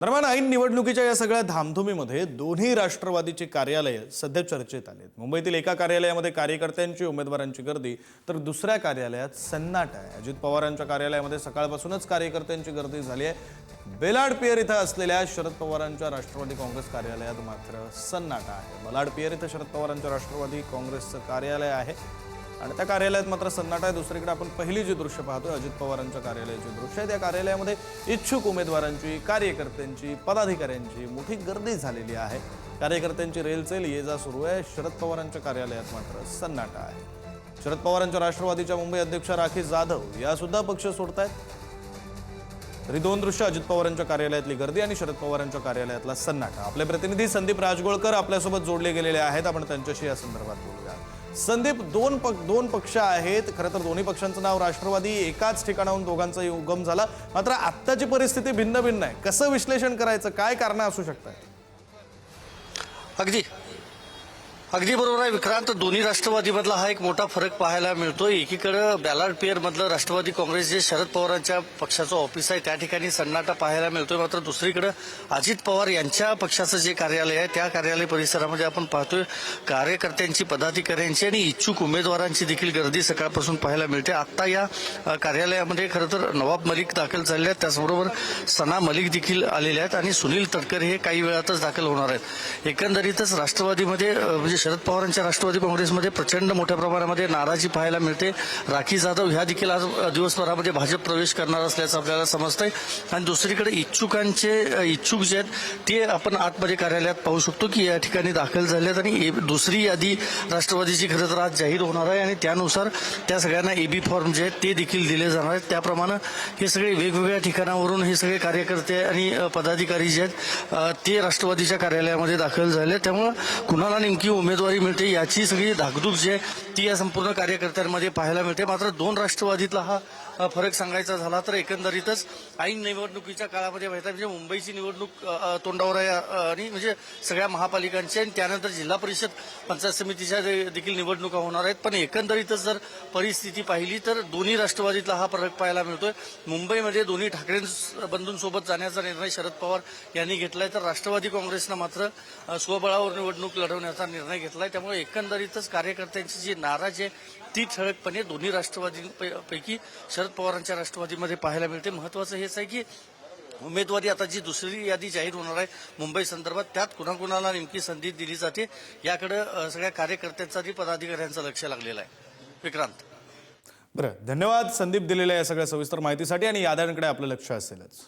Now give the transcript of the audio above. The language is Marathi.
दरम्यान ऐन निवडणुकीच्या या सगळ्या धामधुमीमध्ये दोन्ही राष्ट्रवादीची कार्यालये सध्या चर्चेत आली आहेत। मुंबईतील एका कार्यालयामध्ये कार्यकर्त्यांची उमेदवारांची गर्दी तर दुसऱ्या कार्यालयात सन्नाटा आहे। अजित पवारांच्या कार्यालयामध्ये सकाळपासूनच कार्यकर्त्यांची गर्दी झाली आहे। बेलाड पियर इथं असलेल्या शरद पवारांच्या राष्ट्रवादी काँग्रेस कार्यालयात मात्र सन्नाटा आहे। बेलाड पियर इथं शरद पवारांच्या राष्ट्रवादी काँग्रेसचं कार्यालय आहे आणि त्या कार्यालयात मात्र सन्नाटा आहे। दुसरीकडे आपण पहिली जी दृश्य पाहतोय अजित पवारांच्या कार्यालयाची दृश्य आहे। त्या कार्यालयामध्ये इच्छुक उमेदवारांची, कार्यकर्त्यांची, पदाधिकाऱ्यांची मोठी गर्दी झालेली आहे। कार्यकर्त्यांची रेलचेल ये जा सुरू आहे। शरद पवारांच्या कार्यालयात मात्र सन्नाटा आहे। शरद पवारांच्या राष्ट्रवादीच्या मुंबई अध्यक्षा राखी जाधव या सुद्धा पक्ष सोडतायत। तरी दोन दृश्य, अजित पवारांच्या कार्यालयातली गर्दी आणि शरद पवारांच्या कार्यालयातला सन्नाटा। आपले प्रतिनिधी संदीप राजगोळकर आपल्यासोबत जोडले गेलेले आहेत। आपण त्यांच्याशी या संदर्भात बोलूया। संदीप, दोन पक्ष आहेत। खरं तर दोन्ही पक्षांचं नाव राष्ट्रवादी, एकाच ठिकाणाहून दोघांचा उगम झाला। मात्र आत्ताची परिस्थिती भिन्न भिन्न आहे। कसं विश्लेषण करायचं, काय कारणं असू शकतात? अगदी अगदी बरोबर आहे विक्रांत। दोन्ही राष्ट्रवादीमधला हा एक मोठा फरक पाहायला मिळतोय। एकीकडे बेलाड पियर मधलं राष्ट्रवादी काँग्रेस जे शरद पवारांच्या पक्षाचं ऑफिस आहे त्या ठिकाणी सन्नाटा पाहायला मिळतोय। मात्र दुसरीकडे अजित पवार यांच्या पक्षाचं जे कार्यालय आहे त्या कार्यालय परिसरामध्ये आपण पाहतोय कार्यकर्त्यांची, पदाधिकाऱ्यांची आणि इच्छुक उमेदवारांची देखील गर्दी सकाळपासून पाहायला मिळते। आता या कार्यालयामध्ये खरं तर नवाब मलिक दाखल झालेले आहेत, त्याचबरोबर सना मलिक देखील आलेले आहेत आणि सुनील तटकरे हे काही वेळातच दाखल होणार आहेत। एकंदरीतच राष्ट्रवादीमध्ये म्हणजे शरद पवारांच्या राष्ट्रवादी काँग्रेसमध्ये प्रचंड मोठ्या प्रमाणामध्ये नाराजी पाहायला मिळते। राखी जाधव ह्या देखील आज दिवसभरामध्ये भाजप प्रवेश करणार असल्याचं आपल्याला समजतंय आणि दुसरीकडे इच्छुक जे आहेत ते आपण आतमध्ये कार्यालयात पाहू शकतो की या ठिकाणी दाखल झाले आहेत आणि दुसरी यादी राष्ट्रवादीची खरं तर आज जाहीर होणार आहे आणि त्यानुसार त्या सगळ्यांना एबी फॉर्म जे आहेत ते देखील दिले जाणार आहेत। त्याप्रमाणे हे सगळे वेगवेगळ्या ठिकाणावरून हे सगळे कार्यकर्ते आणि पदाधिकारी जे आहेत ते राष्ट्रवादीच्या कार्यालयामध्ये दाखल झाले। त्यामुळे कुणाला नेमकी उमेदवारी मिळते याची सगळी धाकधूक जी आहे ती या संपूर्ण कार्यकर्त्यांमध्ये पाहायला मिळते। मात्र दोन राष्ट्रवादीतला हा फरक सांगायचा झाला तर एकंदरीतच ऐन निवडणुकीच्या काळामध्ये म्हणजे मुंबईची निवडणूक तोंडावर आहे आणि म्हणजे सगळ्या महापालिकांची आणि त्यानंतर जिल्हा परिषद पंचायत समितीच्या देखील निवडणुका होणार आहेत। पण एकंदरीतच जर परिस्थिती पाहिली तर दोन्ही राष्ट्रवादीतला हा फरक पाहायला मिळतोय। मुंबईमध्ये दोन्ही ठाकरे बंधूंसोबत जाण्याचा निर्णय शरद पवार यांनी घेतलाय तर राष्ट्रवादी काँग्रेसनं मात्र स्वबळावर निवडणूक लढवण्याचा निर्णय घेतलाय। त्यामुळे एकंदरीतच कार्यकर्त्यांची जी नाराजी आहे ती ठळकपणे दोन्ही राष्ट्रवादींपैकी शरद पवारांच्या राष्ट्रवादीमध्ये पाहायला मिळते। महत्वाचं हेच आहे की उमेदवारी आता जी दुसरी यादी जाहीर होणार आहे मुंबई संदर्भात त्यात कुणाकुणाला नेमकी संधी दिली जाते याकडे सगळ्या कार्यकर्त्यांचं आणि पदाधिकाऱ्यांचं लक्ष लागलेलं आहे। विक्रांत, बरं, धन्यवाद संदीप दिलेल्या या सगळ्या सविस्तर माहितीसाठी आणि याद्यांकडे आपलं लक्ष असेलच।